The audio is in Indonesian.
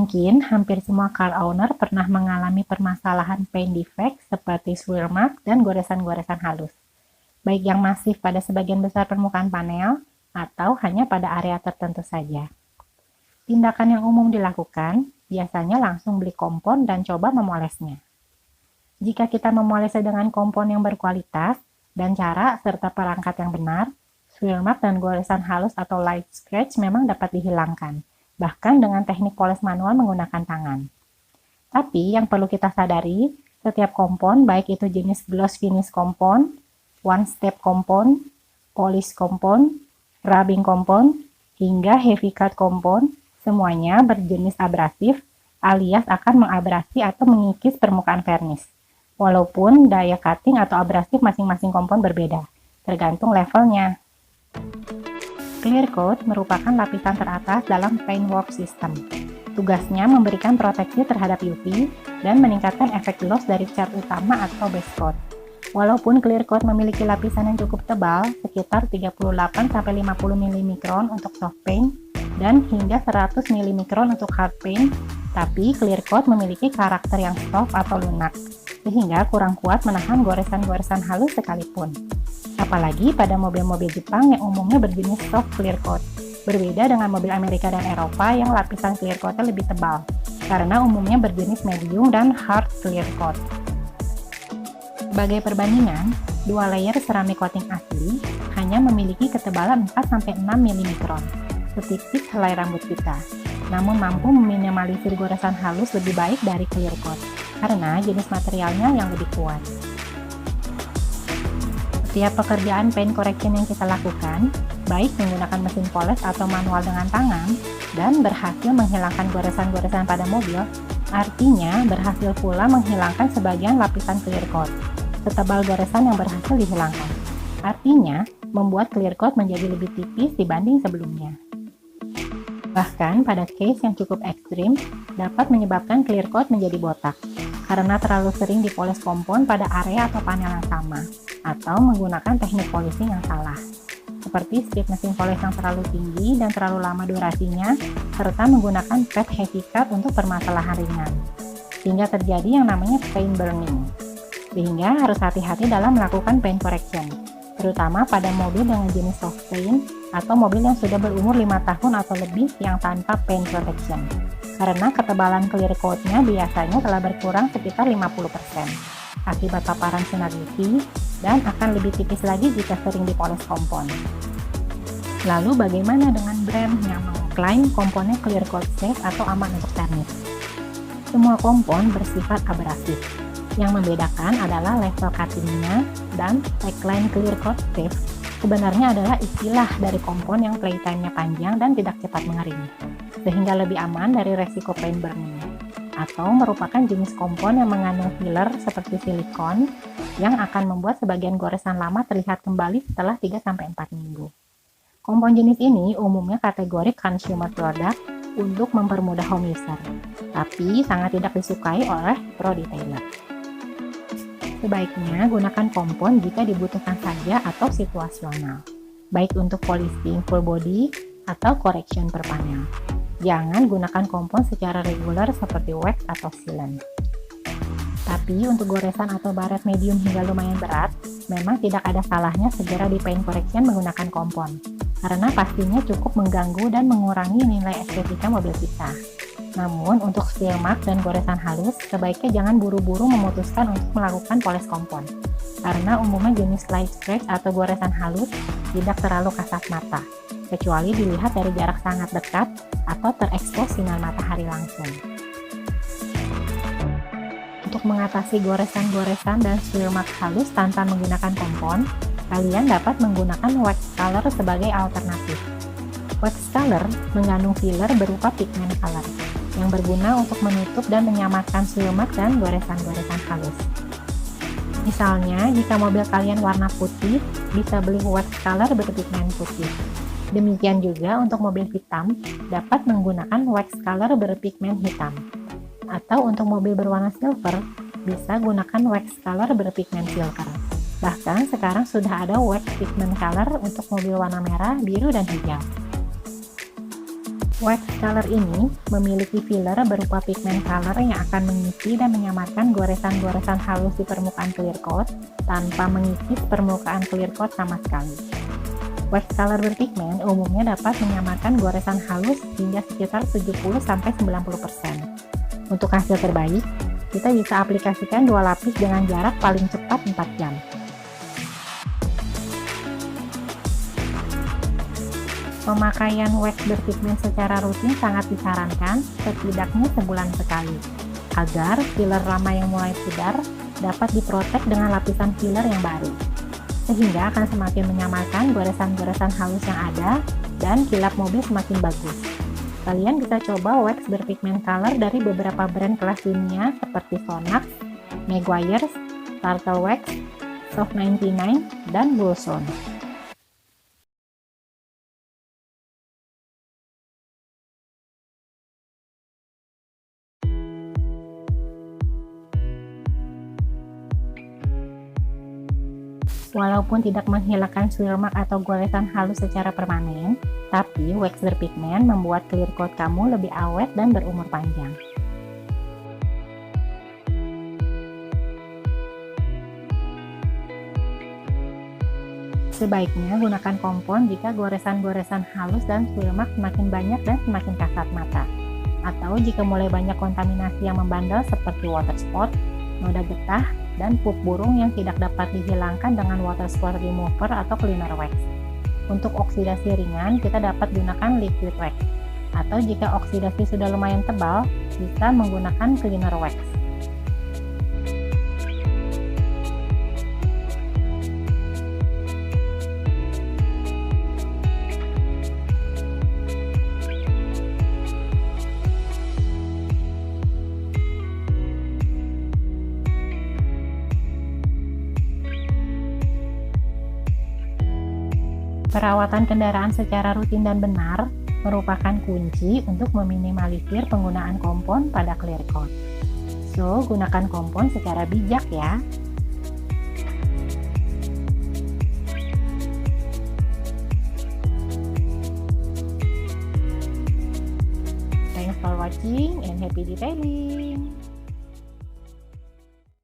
Mungkin hampir semua car owner pernah mengalami permasalahan paint defect seperti swirl mark dan goresan-goresan halus, baik yang masif pada sebagian besar permukaan panel atau hanya pada area tertentu saja. Tindakan yang umum dilakukan biasanya langsung beli kompon dan coba memolesnya. Jika kita memolesnya dengan kompon yang berkualitas dan cara serta perangkat yang benar, swirl mark dan goresan halus atau light scratch memang dapat dihilangkan, bahkan dengan teknik poles manual menggunakan tangan. Tapi yang perlu kita sadari, setiap kompon, baik itu jenis gloss finish kompon, one step kompon, polish kompon, rubbing kompon, hingga heavy cut kompon, semuanya berjenis abrasif alias akan mengabrasi atau mengikis permukaan vernis. Walaupun daya cutting atau abrasif masing-masing kompon berbeda, tergantung levelnya. Clear coat merupakan lapisan teratas dalam paintwork system. Tugasnya memberikan proteksi terhadap UV dan meningkatkan efek gloss dari cat utama atau base coat. Walaupun clear coat memiliki lapisan yang cukup tebal, sekitar 38-50 mm untuk soft paint dan hingga 100 mm untuk hard paint, tapi clear coat memiliki karakter yang soft atau lunak, sehingga kurang kuat menahan goresan-goresan halus sekalipun. Apalagi pada mobil-mobil Jepang yang umumnya berjenis soft clear coat, berbeda dengan mobil Amerika dan Eropa yang lapisan clear coatnya lebih tebal, karena umumnya berjenis medium dan hard clear coat. Sebagai perbandingan, dua layer ceramic coating asli hanya memiliki ketebalan 4-6 mm, setipis helai rambut kita, namun mampu meminimalisir goresan halus lebih baik dari clear coat, karena jenis materialnya yang lebih kuat. Setiap pekerjaan paint correction yang kita lakukan, baik menggunakan mesin poles atau manual dengan tangan, dan berhasil menghilangkan goresan-goresan pada mobil, artinya berhasil pula menghilangkan sebagian lapisan clear coat, setebal goresan yang berhasil dihilangkan. Artinya, membuat clear coat menjadi lebih tipis dibanding sebelumnya. Bahkan pada case yang cukup ekstrim, dapat menyebabkan clear coat menjadi botak, karena terlalu sering dipoles kompon pada area atau panel yang sama, atau menggunakan teknik polishing yang salah, seperti speed mesin polish yang terlalu tinggi dan terlalu lama durasinya, serta menggunakan pad heavy cut untuk permasalahan ringan, sehingga terjadi yang namanya paint burning. Sehingga harus hati-hati dalam melakukan paint correction, terutama pada mobil dengan jenis soft paint atau mobil yang sudah berumur 5 tahun atau lebih yang tanpa paint protection, karena ketebalan clear coat-nya biasanya telah berkurang sekitar 50% akibat paparan sinar UV dan akan lebih tipis lagi jika sering dipoles kompon. Lalu bagaimana dengan brand yang mengklaim komponnya clear coat safe atau aman untuk vernis? Semua kompon bersifat abrasif. Yang membedakan adalah level cutting-nya, dan tagline clear coat safe sebenarnya adalah istilah dari kompon yang playtime-nya panjang dan tidak cepat mengering, sehingga lebih aman dari resiko paint burning, atau merupakan jenis kompon yang mengandung filler seperti silikon yang akan membuat sebagian goresan lama terlihat kembali setelah 3-4 minggu. Kompon jenis ini umumnya kategori consumer product untuk mempermudah home user, tapi sangat tidak disukai oleh pro detailer. Sebaiknya gunakan kompon jika dibutuhkan saja atau situasional, baik untuk polishing full body atau correction per panel. Jangan gunakan kompon secara reguler seperti wax atau sealant. Tapi untuk goresan atau baret medium hingga lumayan berat, memang tidak ada salahnya segera di paint correction menggunakan kompon, karena pastinya cukup mengganggu dan mengurangi nilai estetika mobil kita. Namun untuk swirl mark dan goresan halus, sebaiknya jangan buru-buru memutuskan untuk melakukan poles kompon, karena umumnya jenis light scratch atau goresan halus tidak terlalu kasat mata, kecuali dilihat dari jarak sangat dekat atau terekspos sinar matahari langsung. Untuk mengatasi goresan-goresan dan swirl mark halus tanpa menggunakan kompon, kalian dapat menggunakan wax color sebagai alternatif. Wax color mengandung filler berupa pigment color yang berguna untuk menutup dan menyamarkan swirl mark dan goresan-goresan halus. Misalnya, jika mobil kalian warna putih, bisa beli wax color berpigmen putih. Demikian juga untuk mobil hitam, dapat menggunakan wax color berpigmen hitam. Atau untuk mobil berwarna silver, bisa gunakan wax color berpigmen silver. Bahkan sekarang sudah ada wax pigment color untuk mobil warna merah, biru, dan hijau. Wax color ini memiliki filler berupa pigment color yang akan mengisi dan menyamarkan goresan-goresan halus di permukaan clear coat tanpa mengikis permukaan clear coat sama sekali. Wax color berpigmen umumnya dapat menyamarkan goresan halus hingga sekitar 70-90%. Untuk hasil terbaik, kita bisa aplikasikan 2 lapis dengan jarak paling cepat 4 jam. Pemakaian wax berpigmen secara rutin sangat disarankan setidaknya sebulan sekali, agar filler lama yang mulai pudar dapat diprotek dengan lapisan filler yang baru, sehingga akan semakin menyamarkan goresan-goresan halus yang ada dan kilap mobil semakin bagus. Kalian bisa coba wax berpigmen color dari beberapa brand kelas dunia seperti Sonax, Meguiar's, Turtle Wax, Soft 99, dan Bullshone. Walaupun tidak menghilangkan swirl mark atau goresan halus secara permanen, tapi wax berpigmen membuat clear coat kamu lebih awet dan berumur panjang. Sebaiknya gunakan kompon jika goresan-goresan halus dan swirl mark semakin banyak dan semakin kasat mata, atau jika mulai banyak kontaminasi yang membandel seperti water spot, noda getah, dan pup burung yang tidak dapat dihilangkan dengan water spot remover atau cleaner wax. Untuk oksidasi ringan, kita dapat gunakan liquid wax, atau jika oksidasi sudah lumayan tebal, bisa menggunakan cleaner wax. Perawatan kendaraan secara rutin dan benar merupakan kunci untuk meminimalisir penggunaan kompon pada clear coat. So, gunakan kompon secara bijak ya. Thanks for watching and happy detailing!